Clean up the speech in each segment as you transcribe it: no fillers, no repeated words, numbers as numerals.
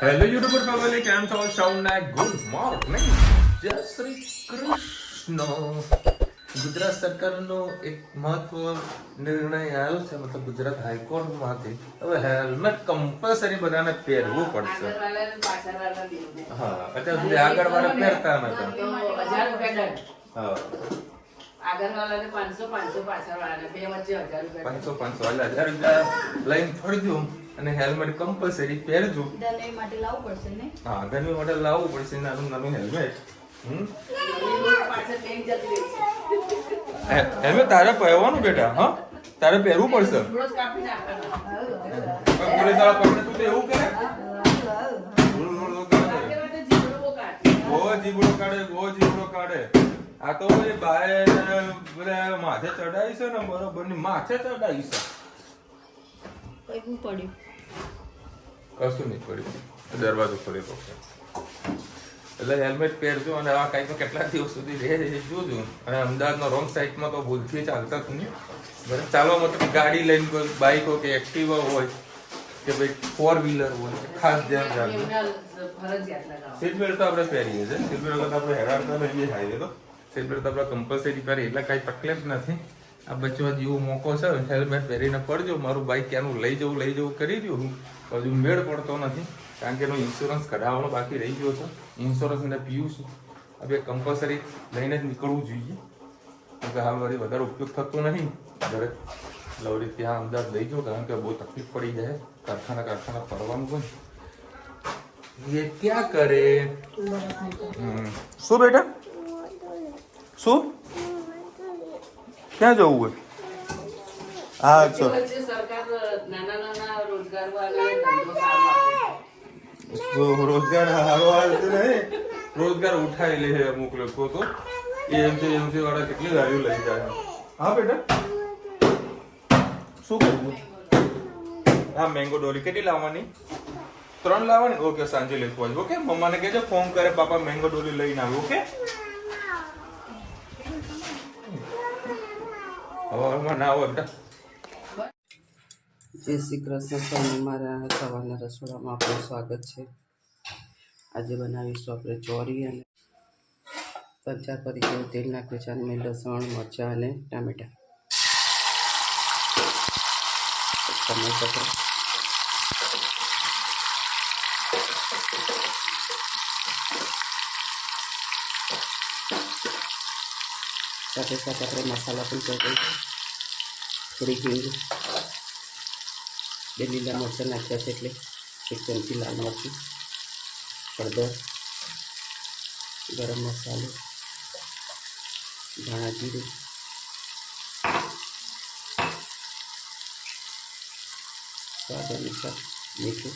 Hello YouTuber family, કેમ છો? સૌને ગુડ મોર્નિંગ, જય શ્રી કૃષ્ણ. ગુજરાત સરકારનો એક મહત્વ નિર્ણય આવ્યો છે, મતલબ ગુજરાત હાઈકોર્ટમાંથી હવે હેલ્મેટ કમ્પલસરી બધાને પહેરવું પડશે. હા, અત્યાર સુધી આગળ વાળા પહેરતા નતા. હા, આગળ વાળાને 500 પાછળ વાળાને બે વચ્ચે 1000 રૂપિયા 500 એટલે 1000 રૂપિયા લઈને ફરજો અને હેલ્મેટ કમ્પલસરી પહેરજો. દલાઈ માટે લાવવું પડશે ને? હા, ગરમી માટે લાવવું પડશે નાનું હેલ્મેટ. પાછળ બેંક જતી રહી છે. હેલ્મેટ તારે પહેરવાનું બેટા. હા, તારે પહેરવું પડશે. થોડો જ કાપી નાખવાનો. પૂરે તારા પકડે તું તો એવું કરે. જીબડો કાઢે. આ તો એ બાય બધા માથે ચડાવી છે ને, બરોબર ની માથે ચડાવી છે. કઈ પડ્યું? કશું નહીં પડ્યું, દરવાજો ખોલી પડશે. એટલે હેલ્મેટ પહેરજો અને આ કઈ તો કેટલા દિવસ સુધી રહે જોજો. અને અમદાવાદનો રોંગ સાઈડમાં તો ભૂલથી ચાલતા જ નહીં. બરાબર, ચાલવામાં તો ગાડી લઈને કોઈ બાઇક હોય કે એક્ટિવા હોય કે ભાઈ 4 વ્હીલર હોય, ખાસ ધ્યાન રાખજો. ફરજિયાત લગાવો. સીટ બેલ્ટ તો આપણે પહેરીએ છીએ. સીટ બેલ્ટ વગર આપણે હેરાન રહીએ હાઈવે તો. સીટ બેલ્ટ તો આપણે કમ્પલસરી પહેરીએ એટલે કાંઈ તકલીફ નથી. આ બચવા જેવો મોકો છે, હેલ્મેટ પહેરીને પડજો. મારું બાઇક ક્યાંનું લઈ જવું કરી રહ્યું હું, હજુ મેળ પડતો નથી કારણ કે એનો ઇન્સ્યોરન્સ કઢાવવાનો બાકી રહી ગયો છે. ઇન્સ્યોરન્સ અને પીયુસી આ બે કમ્પલસરી લઈને જ નીકળવું જોઈએ. કારણ કે હાલ વળી વધારે ઉપયોગ થતો નહીં ઘરે. લવરી ત્યાં અમદાવાદ લઈ જાઓ કારણ કે બહુ તકલીફ પડી જાય. કારખાના ફરવાનું હોય એ ક્યાં કરે. શું બેટા, શું ક્યાં જવું હોય? હા વચ્ચે વચ્ચે સરકાર નાના રોજગારવાળાને ધંધો સારો આપે છે. રોજગાર સારો હાલતો નહીં, રોજગાર ઉઠાઈ લે છે અમુક લોકો તો. એમસી વાળા કેટલી ગાડીઓ લઈ જાય. હા બેટા, શું કરવું? હા, મેંગો ડોલી કેટલી લાવવાની? 3 લાવવાની. ઓકે, સાંજે લેતો આવી. ઓકે, મમ્માને કહેજો ફોન કરે પાપા મેંગો ડોલી લઈને આવે. ઓકે, હવે ના આવો બેટા. જય શ્રી કૃષ્ણ. સૌને મારા સવારના રસોડામાં આપનું સ્વાગત છે. આજે બનાવીશું આપણે ચોરી અને 50 પરી જેવું તેલ નાખ્યું છે અને મેં લસણ, મરચાં અને ટામેટાં ટમેટા સાથે સાથે આપણે મસાલા પણ કરી દઈશું. થોડી હિંગ, 2 લીલા મરચાં નાખ્યા છે એટલે 1 ચમચી લાલ મરચું, હળદર, ગરમ મસાલો, ધાણા જીરું, સ્વાદ અનુસાર મીઠું,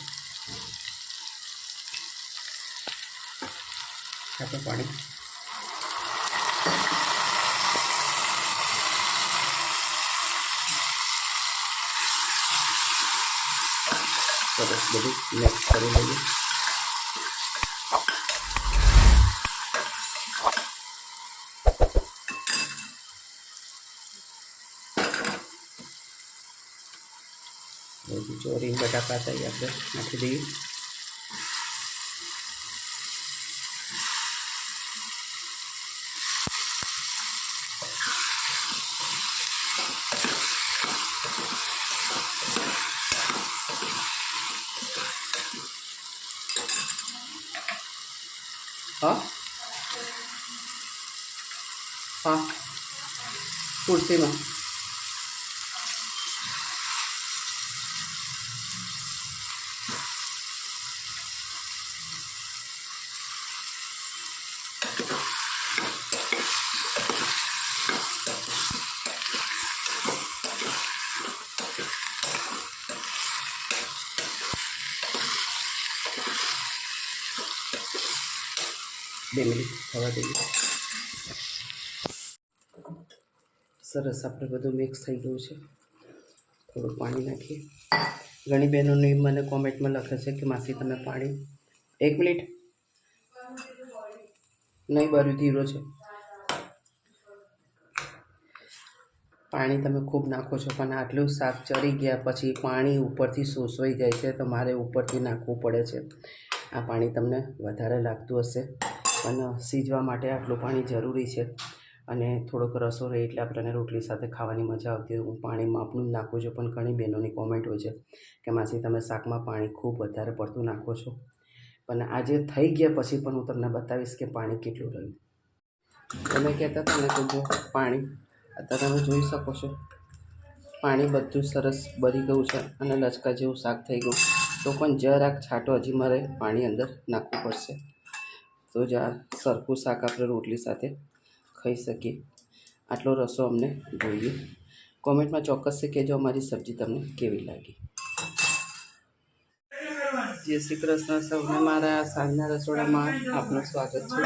છાપા પાણી. સરસ બધું મિક્સ કરી લઈએ. બધું ચોરી બટાકા થઈ આપણે નાખી દઈએ. હા, ખુરશીમાં. બે મિનિટ થવા દઈએ. સરસ આપણે બધું મિક્સ થઈ ગયું છે. થોડું પાણી નાખીએ. ઘણી બહેનોને મને કોમેન્ટમાં લખે છે કે માસી તમે પાણી 1 મિનિટ નહીં બારું ધીરો છે. પાણી તમે ખૂબ નાખો છો પણ આટલું શાક ચડી ગયા પછી પાણી ઉપરથી શોષાઈ જાય છે તો મારે ઉપરથી નાખવું પડે છે. આ પાણી તમને વધારે લાગતું હશે, પણ સીજવા માટે આટલું પાણી જરૂરી છે. અને થોડોક રસો રહે એટલે આપણને રોટલી સાથે ખાવાની મજા આવતી હોય. હું પાણી માપનું જ નાખું છું, પણ ઘણી બહેનોની કોમેન્ટ હોય છે કે માસી તમે શાકમાં પાણી ખૂબ વધારે પડતું નાખો છો. પણ આજે થઈ ગયા પછી પણ હું તમને બતાવીશ કે પાણી કેટલું રહ્યું. તમે કહેતા હતા ને કે જો પાણી અત્યારે તમે જોઈ શકો છો, પાણી બધું સરસ ભરી ગયું છે અને લચકા જેવું શાક થઈ ગયું. તો પણ જરાક છાંટો હજી મારે પાણી અંદર નાખવું પડશે, તો જ આ સરખું શાક આપણે રોટલી સાથે ખાઈ શકીએ. આટલો રસો અમને જોઈએ. કોમેન્ટમાં ચોક્કસથી કહેજો અમારી સબ્જી તમને કેવી લાગી. જય શ્રી કૃષ્ણ સૌને. મારા સાંજના રસોડામાં આપનું સ્વાગત છે.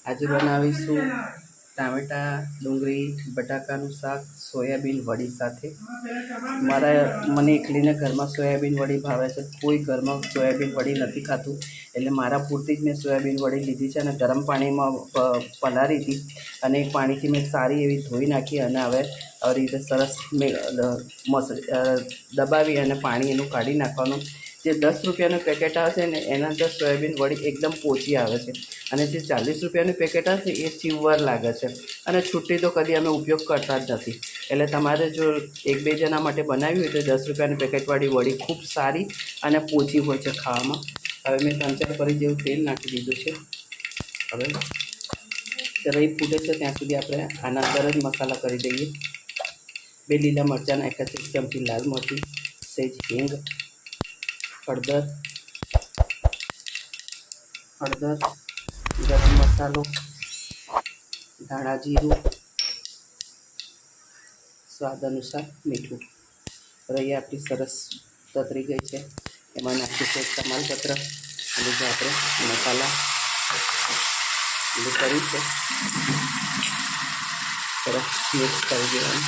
આજે બનાવીશું ટામેટાં, ડુંગળી, બટાકાનું શાક સોયાબીન વડી સાથે. મને એકલીને ઘરમાં સોયાબીન વડી ભાવે છે. કોઈ ઘરમાં સોયાબીન વડી નથી ખાતું, એટલે મારા પૂરતી જ મેં સોયાબીન વડી લીધી છે અને ગરમ પાણીમાં પલાળી હતી. અને એ પાણીથી મેં સારી એવી ધોઈ નાખી અને હવે આવી રીતે સરસ દબાવી અને પાણી એનું કાઢી નાખવાનું. જે 10 રૂપિયાનું પેકેટ આવે છે ને એના અંદર સોયાબીન વડી એકદમ પોચી આવે છે, અને જે 40 રૂપિયાનું પેકેટ આવે છે એ ચીવર લાગે છે. અને છૂટી તો કદી અમે ઉપયોગ કરતા જ નથી. એટલે તમારે જો 1-2 જણા માટે બનાવી હોય તો 10 રૂપિયાનું પેકેટવાળી વડી ખૂબ સારી અને પોચી હોય છે ખાવામાં. હવે મેં 3-4 પરી જેવું તેલ નાખી દીધું છે. હવે રહી ફૂટે છે ત્યાં સુધી આપણે આના અંદર જ મસાલા કરી દઈએ. 2 લીલા મરચાં નાખ્યા છે, 1 ચમચી લાલ મરચું, સહેજ હિંગ, હળદર, ગરમ મસાલો, ધાણા જીરું, સ્વાદ અનુસાર મીઠું. રહી આપણી સરસ તતરી ગઈ છે. એમાં નાખીશું તમાલપત્ર અને જે આપણે મસાલા કર્યું છે સરસ મિક્સ કરી દેવાનું.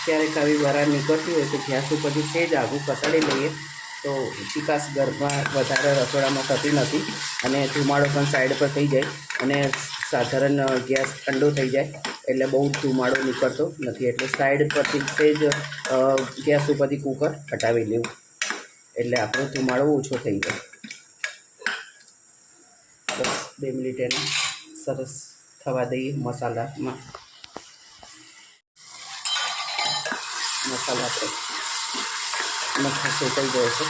ક્યારેક આવી વરાળ નીકળતી હોય તો ગેસ ઉપરથી સહેજ આગું કસાડી લઈએ તો ચિકાસ ઘરમાં વધારે રસોડામાં થતી નથી અને ધુમાડો પણ સાઈડ પર થઈ જાય અને સાધારણ ગેસ ઠંડો થઈ જાય એટલે બહુ ધુમાડો નીકળતો નથી. એટલે સાઈડ પરથી સહેજ ગેસ ઉપરથી કુકર હટાવી લેવું એટલે આપણો ધુમાડો ઓછો થઈ જાય. બસ 2 મિનિટ એને સરસ થવા દઈએ. મસાલામાં મસાલા આપણે મસ્ત શેકાઈ ગયો છે.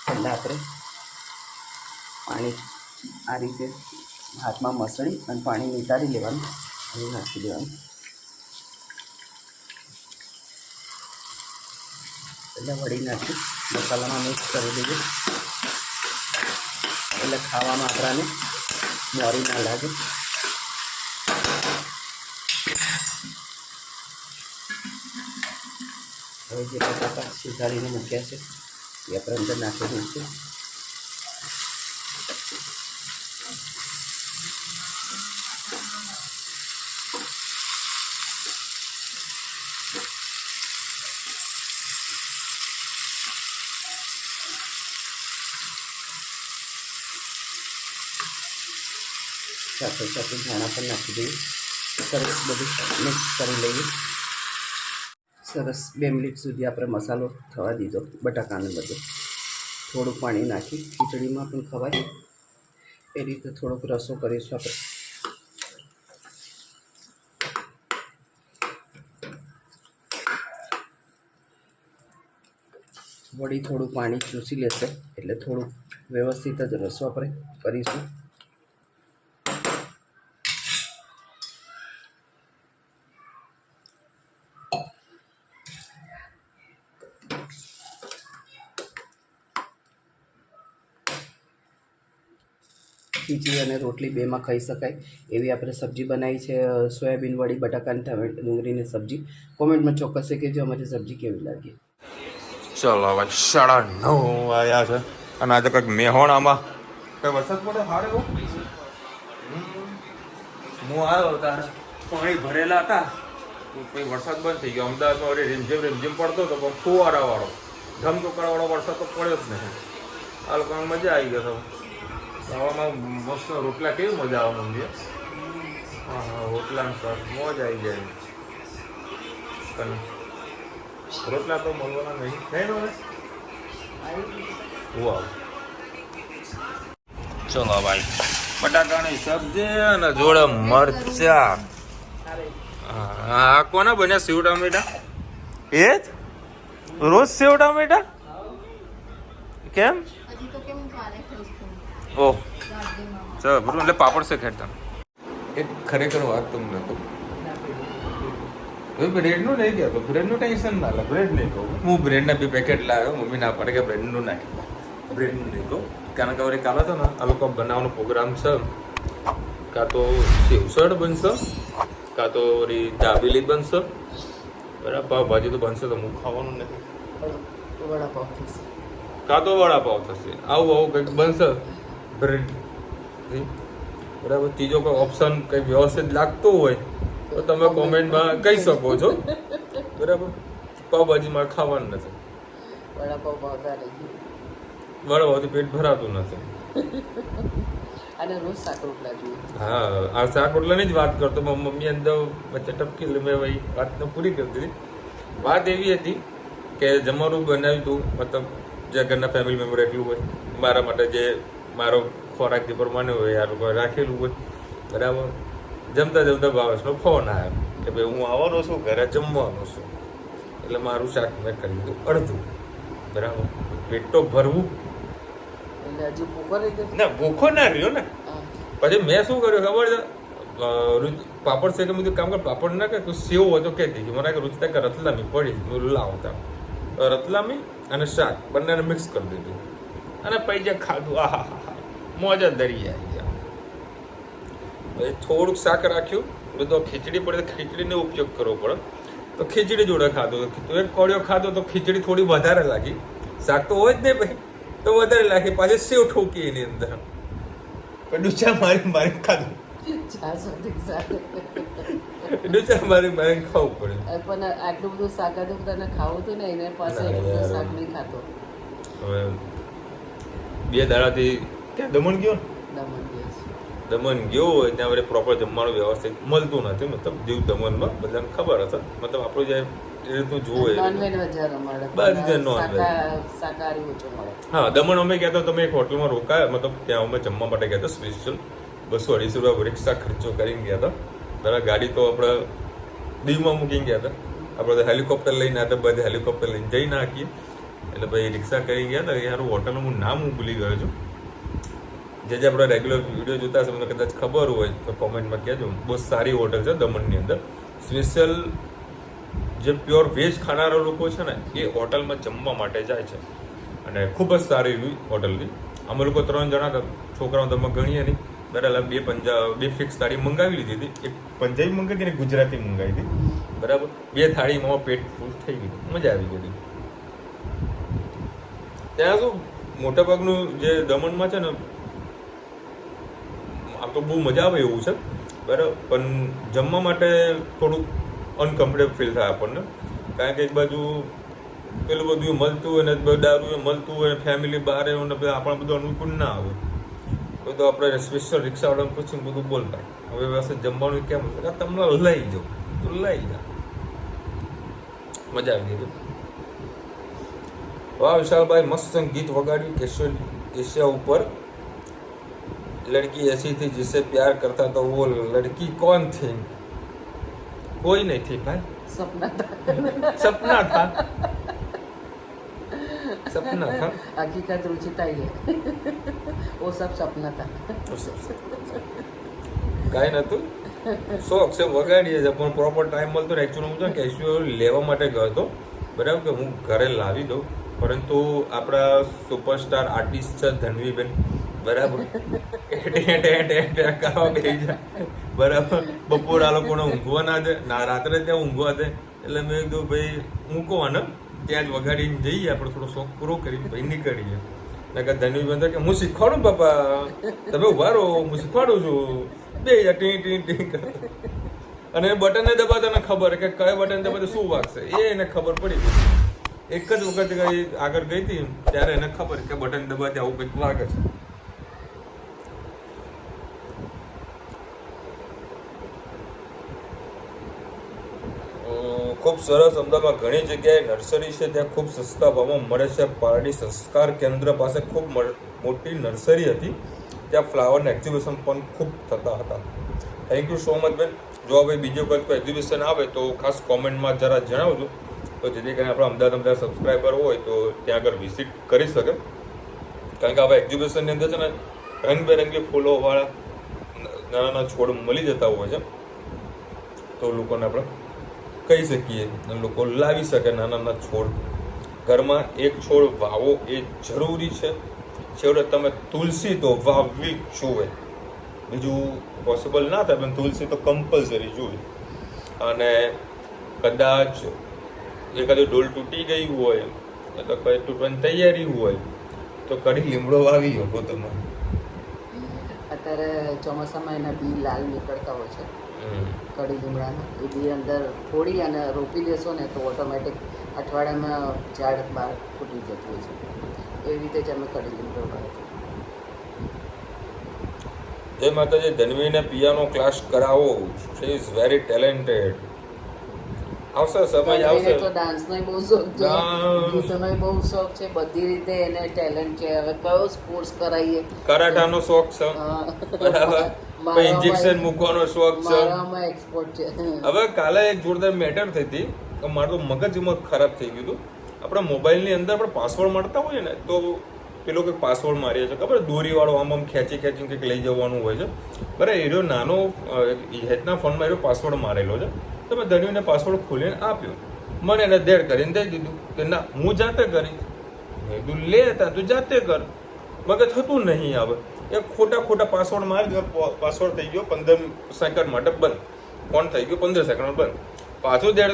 પહેલાં આપણે પાણી આ રીતે હાથમાં મસળી અને પાણી નિતારી લેવાનું અને નાખી દેવાનું. એટલે વળી નાખી મસાલામાં મિક્સ કરી દઈએ એટલે ખાવામાં આપણાને મોરી ના લાગે. હવે જે બટાકા સુધારીને મૂક્યા છે એ આપણે અંદર નાખી દઈશું. સાથે સાથે ધાણા પણ નાખી દઈએ. સરસ બધું મિક્સ કરી લઈએ. સરસ 2 મિનિટ સુધી આપણે મસાલો થવા દીધો. બટાકાને બધું થોડું પાણી નાખી ખીચડીમાં પણ ખવાય એ રીતે થોડોક રસો કરીશું આપણે. વળી થોડું પાણી ચૂસી લેશે એટલે થોડું વ્યવસ્થિત જ રસો આપણે કરીશું. ખીચડી અને રોટલી બેમાં ખાઈ શકાય એવી આપણે સબ્જી બનાવી છે. સોયાબીન વડી, બટાકાની ડુંગળીની સબ્જી. કોમેન્ટમાં ચોક્કસ કહેજો અમારી સબ્જી કેવી લાગી. ચલો હવે 9:30 આવ્યા છે અને આજે કંઈક મેહોણામાં કઈ વરસાદ પડે હારે હું આવ્યો ત્યારે પાણી ભરેલા હતા. પછી વરસાદ બંધ થઈ ગયો. અમદાવાદમાં વળી રીમઝીમ પડતો હતો પણ ફુવારાવાળો ધમધોકારવાળો વરસાદ તો પડ્યો જ નહીં. આ લોકોને મજા આવી ગયો. હવામાં મસ્ત રોટલા કેવી મજા આવે મંદિર. હા રોટલા શાક મોજ આવી જાય પણ રોટલા તો મળવાના નહીં નહીં ને વાહ ચલો ભાઈ બટાકાની સબ્જી અને જોડે મરચા હા કોના બન્યા સેવ ટામેટા એ જ રોજ સેવ ટામેટા કેમ હજી તો કેમ કાલે ખાઈશું ઓહ ગાડીમાં ચાલો બરોબર એટલે પાપડ છે ખેડતા એક ખરેખર વાત તમને કહું બ્રેડનું નહીં કહેતો બ્રેડનું ટેન્શન ના લે બ્રેડ નહીં કહું હું બ્રેડના બી પેકેટ લાવ્યો મમ્મી ના પડે કે બ્રેડનું નાખી બ્રેડનું નહીં કહું કારણ કે હવે કાલે હતો ને આ લોકો બનાવવાનો પ્રોગ્રામ છે કાં તો સેવસળ બનશે કાં તો દાબેલી બનશે બરાબર પાવભાજી તો બનશે તો હું ખાવાનું નથી વડાપાવ થશે. કાં તો વડાપાવ થશે આવું કંઈક બનશે બ્રેડ બરાબર ત્રીજો કોઈ ઓપ્શન કંઈ વ્યવસ્થિત લાગતો હોય તો તમે કોમેન્ટમાં કહી શકો છો બરાબર પાવભાજીમાં ખાવાનું નથી વડાપાવ ભાવતા નહીં વડાપાવથી પેટ ભરાતું નથી અને રોજ શાક રોટલા જોઈએ. હા આ શાક રોટલાની જ વાત કરતો મારી મમ્મી અંદર વચ્ચે ટપકી મેં ભાઈ વાતને પૂરી કરી દીધી વાત એવી હતી કે જમવાનું બનાવ્યું હતું મતલબ જે ઘરના ફેમિલી મેમ્બર એટલું હોય મારા માટે જે મારો ખોરાક જે પ્રમાણે હોય આ લોકો રાખેલું હોય બરાબર જમતા જમતા ભાવેશનો ફોન આવ્યો કે ભાઈ હું આવવાનો છું ઘરે જમવાનો છું એટલે મારું શાક મેં કરી દીધું અડધું બરાબર પેટ તો ભરવું એટલે હજી ભૂખો રહી ગયો. ના ભૂખો ના રહ્યો ને હા. પછી મેં શું કર્યું ખબર છે પાપડ છે કે બધું કામ કર પાપડ ના કર તું સેવ હોય તો કહેતી કે મને કે રુચિતા કે રતલામી પડી મેં લાવતા રતલામી અને શાક બંનેને મિક્સ કરી દીધું અને પૈસા ખાધું આહા હા મોજા દરી આવી ગયા પછી થોડુંક શાક રાખ્યું બધું ખીચડી પડે તો ખીચડીનો ઉપયોગ કરવો પડે તો ખીચડી જોડે ખાધું તો એક કોળિયો ખાધો તો ખીચડી થોડી વધારે લાગી શાક તો હોય જ નહીં ભાઈ તો વધારે લાગી પાછી સેવ ઠોકી એની અંદર ડૂચા મારી ખાધું ચા સાથે સાથે ડૂચા મારી ખાવું પડે પણ આટલું બધું શાક હતું બધાને ખાવું હતું ને એને પાસે એટલું બધું શાક નહીં ખાતો. હવે 2 દાડાથી ક્યાં દમણ ગયો ને દમણ દિવસ દમણ ગયો હોય ત્યાં વડે પ્રોપર જમવાનું વ્યવસ્થિત મળતું નથી મતલબ જેવું દમણમાં બધાને ખબર હશે મતલબ આપણું જે રીતનું જોવે નોનવેજ વધારે મળે બધું non-veg. શાકાહારી ઓછું મળે. હા દમણ અમે ગયા તો તમે એક હોટલમાં રોકાયા મતલબ ત્યાં અમે જમવા માટે ગયા હતા સ્પેશિયલ 200-250 રૂપિયા રિક્ષા ખર્ચો કરીને ગયા હતા બરાબર ગાડી તો આપણે દીવમાં મૂકીને ગયા હતા આપણે તો હેલિકોપ્ટર લઈને આવ્યા હતા બધા હેલિકોપ્ટર લઈને જઈ નાખીએ એટલે ભાઈ રિક્ષા કરી ગયા હતા યાર હોટલનું હું નામ હું ભૂલી ગયો છું જે આપણે રેગ્યુલર વિડીયો જોતા હશે મને કદાચ ખબર હોય તો કોમેન્ટમાં કહેજો બહુ સારી હોટલ છે દમણની અંદર સ્પેશિયલ જે પ્યોર વેજ ખાનારા લોકો છે ને એ હોટલમાં જમવા માટે જાય છે અને ખૂબ જ સારી એવી હોટલ હતી અમે લોકો 3 જણા હતા છોકરાઓ તમે ગણીએ નહીં બરાબર 2 ફિક્સ થાળી મંગાવી લીધી હતી એક પંજાબી મંગાવી હતી અને ગુજરાતી મંગાવી હતી બરાબર 2 થાળીમાં પેટ ફૂલ થઈ ગયું મજા આવી ગઈ ત્યાં શું મોટાભાગનું જે દમણમાં છે ને આમ તો બહુ મજા આવે એવું છે બરાબર પણ જમવા માટે થોડુંક અનકમ્ફર્ટેબલ ફીલ થાય આપણને કારણ કે એક બાજુ પેલું બધું મળતું હોય ને દારૂ મળતું હોય ફેમિલી બહાર હોય ને આપણે બધું અનુકૂળ ના આવે તો આપણે સ્પેશિયલ રિક્ષાવાળાને પૂછીને બધું બોલતા હવે વ્યવસ્થિત જમવાનું કેમ તમને લઈ જાઓ તો લઈ જા મજા આવી ગઈ વાહ વિશાલભાઈ મસ્ત ગીત વગાડ્યું કેશિયા ઉપર लड़की ऐसी थी जिससे प्यार करता तो वो लड़की कौन थी कोई नहीं थी भाई सपना था हकीकत रुचिता ही है वो सब सपना था કાંઈ નતું શોખ છે વગાડીએ છે પણ પ્રોપર ટાઈમ મળતો ને એકચ્યુઅલી હું છે ને કેશ્યુઅલ લેવા માટે ગયો હતો બરાબર કે હું ઘરે લાવી દઉં પરંતુ આપણા સુપરસ્ટાર આર્ટિસ્ટ છે ધનવીબેન બરાબર કરવા ગઈ જાય બરાબર બપોર આ લોકોને ઊંઘવા ના દે ના રાત્રે ત્યાં ઊંઘવા દે એટલે મેં કીધું ભાઈ મૂકવાને ત્યાં જ વગાડીને જઈએ આપણે થોડો શોખ પૂરો કરીને ભાઈ નીકળીએ નકર ધનવીબેન કે હું શીખવાડું બાપા તમે ઉભા રહો હું શીખવાડું છું બે ટી ટી ટી અને બટનને દબાવતાને ખબર કે કયા બટન દબાવતા શું વાગશે એને ખબર પડી એક જ વખત આગળ ગઈ હતી ત્યારે એને ખબર કે બટન દબાવતા આવું કંઈક વાગે છે ખૂબ સરસ. અમદાવાદમાં ઘણી જગ્યાએ નર્સરી છે, ત્યાં ખૂબ સસ્તા ભાવમાં મળે છે. પારડી સંસ્કાર કેન્દ્ર પાસે ખૂબ મોટી નર્સરી હતી, ત્યાં ફ્લાવરના એક્ઝિબિશન પણ ખૂબ થતા હતા. થેન્ક યુ સો મચ બેન. જો હવે બીજો કોઈ એક્ઝિબિશન આવે તો ખાસ કોમેન્ટમાં જરા જણાવજો, તો જેથી કરીને આપણા અમદાવાદ સબસ્ક્રાઈબર હોય તો ત્યાં આગળ વિઝિટ કરી શકે. કારણ કે આવા એક્ઝિબિશનની અંદર છે ને રંગબેરંગી ફૂલોવાળા નાના નાના છોડ મળી જતા હોય છે, તો લોકોને આપણે કહી શકીએ લોકો લાવી શકે નાના નાના છોડ. ઘરમાં એક છોડ વાવો એ જરૂરી છે. છેવટે તમે તુલસી તો વાવવી જ જોઈએ, બીજું પોસિબલ ના થાય પણ તુલસી તો કમ્પલસરી જોઈએ. અને કદાચ એકાદી ડોલ તૂટી ગઈ હોય તો કઈ તૂટવાની તૈયારી હોય તો કઢી લીમડો વાવી શકો તમે. અત્યારે ચોમાસામાં એના બી લાલ નીકળતા હોય છે કઢી લીમડાના, એ બી અંદર થોડી અને રોપી દેશો ને તો ઓટોમેટિક અઠવાડિયામાં ઝાડ બહાર ફૂટી જતું હોય છે. એવી રીતે જ અમે કઢી લીમડો વાવીએ. જય માતાજી. ધનવીને પિયાનો ક્લાસ કરાવો, શી ઇઝ વેરી ટેલેન્ટેડ. આવશે સમય આવશે. તો ડાન્સનો બહુ શોખ છે, ગીતનો બહુ શોખ છે, બધી રીતે એને ટેલેન્ટ છે. હવે કયો કોર્સ કરાવીએ? કરાટાનો શોખ છે, બરાબર. ઇન્જેક્શન મૂકવાનો શોખ છે, મારામાં એક્સપર્ટ છે. હવે કાલે એક જોરદાર મેટર થઈ હતી, મારું મગજમાં ખરાબ થઈ ગયું હતું. આપણા મોબાઈલની અંદર આપણે પાસવર્ડ મળતા હોય ને, તો પેલો કંઈક પાસવર્ડ મારીએ છીએ ખબર, દોરીવાળો આમ ખેંચીને કંઈક લઈ જવાનું હોય છે, બરાબર. એનો નાનો હેતના ફોનમાં એનો પાસવર્ડ મારેલો છે, તો મેં ધણીને પાસવર્ડ ખોલીને આપ્યો, મને એને દેડ કરીને દઈ દીધું કે ના હું જાતે કરીશ. મેં કીધું લે તું જાતે કર, મગજ થતું નહીં. આવે એ ખોટા પાસવર્ડ મારી દીધો, પાસવર્ડ થઈ ગયો 15 સેકન્ડ માટે બંધ, ફોન થઈ ગયો 15 સેકન્ડ બંધ. પાછું દેડ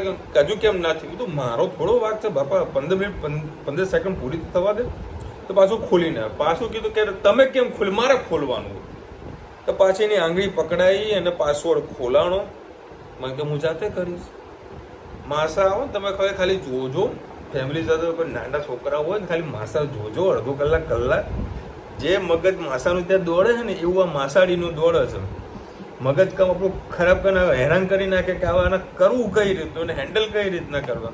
હજુ કેમ ના થયું? કીધું મારો થોડો વાક છે બાપા, 15 સેકન્ડ પૂરી થવા દે. તો પાછું ખોલીને પાછું કીધું કે તમે કેમ ખોલી, મારે ખોલવાનું. તો પાછી એની આંગળી પકડાઈ અને પાસવર્ડ ખોલાણો. મને કે હું જાતે કરીશ. માસા આવો તમે ખાલી જોજો, ફેમિલી સાથે કોઈ નાના છોકરા હોય ને ખાલી માસા જોજો, અડધો કલાક જે મગજ માસાનું ત્યાં દોડે છે ને એવું આ માસાડીનું દોડે છે. મગજ કામ આપણું ખરાબ કરીને હેરાન કરી નાખે કે આને કરવું કઈ રીતનું અને હેન્ડલ કઈ રીતના કરવા,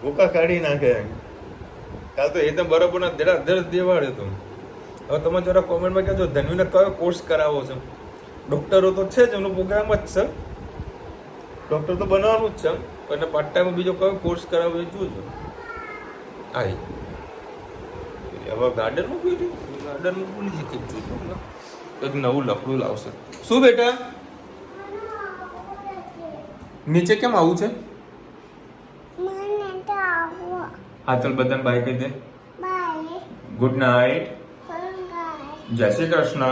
ભૂકા કાઢી નાખે. કાલ તો એ તો બરાબરના ધડ દેવાડે તો. હવે તમે જરા કોમેન્ટમાં કહેજો ધનવીને કયો કોર્સ કરાવો છો. ડૉક્ટરો તો છે જ, એનો પ્રોગ્રામ જ છે, ડૉક્ટર તો બનવાનું જ છે, અને પાર્ટ ટાઈમ બીજો કયો કોર્સ કરાવો એ જોજો. આવી હવે ગાર્ડનમાં ભૂલી જઈ કંઈક નવું લફડું લાવશે. શું બેટા નીચે કેમ આવું છે? હા ચાલ બધાને બાય કહી દે. ગુડ નાઇટ, જય શ્રી કૃષ્ણ.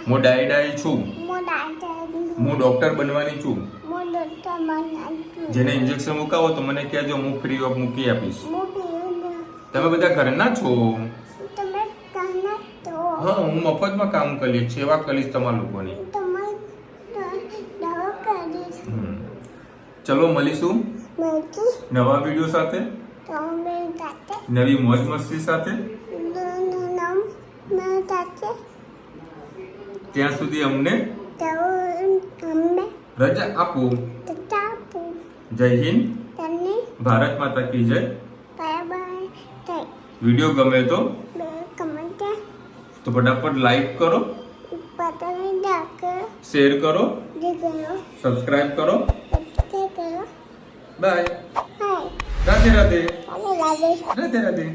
હું ડાઈ છું, હું ડોક્ટર બનવાની છું. જેને ઇન્જેક્શન મુકાવો તો મને કહેજો, હું ફ્રી ઓફ મૂકી આપીશ. તમે બધા ઘરના છો? હા હું મફતમાં કામ કરીશ, સેવા કરીશ તમારા લોકોની. ચલો મળીશું નવા વિડીયો સાથે, નવી મોજ મસ્તી સાથે. ત્યાં સુધી અમને રજા આપો. જય હિન્દ, ભારત માતા કી જય. વિડીયો ગમે તો ફટાફટ લાઈક કરો, શેર કરો, સબસ્ક્રાઇબ કરો. બાય. રાધે રાધે. રાધે રાધે.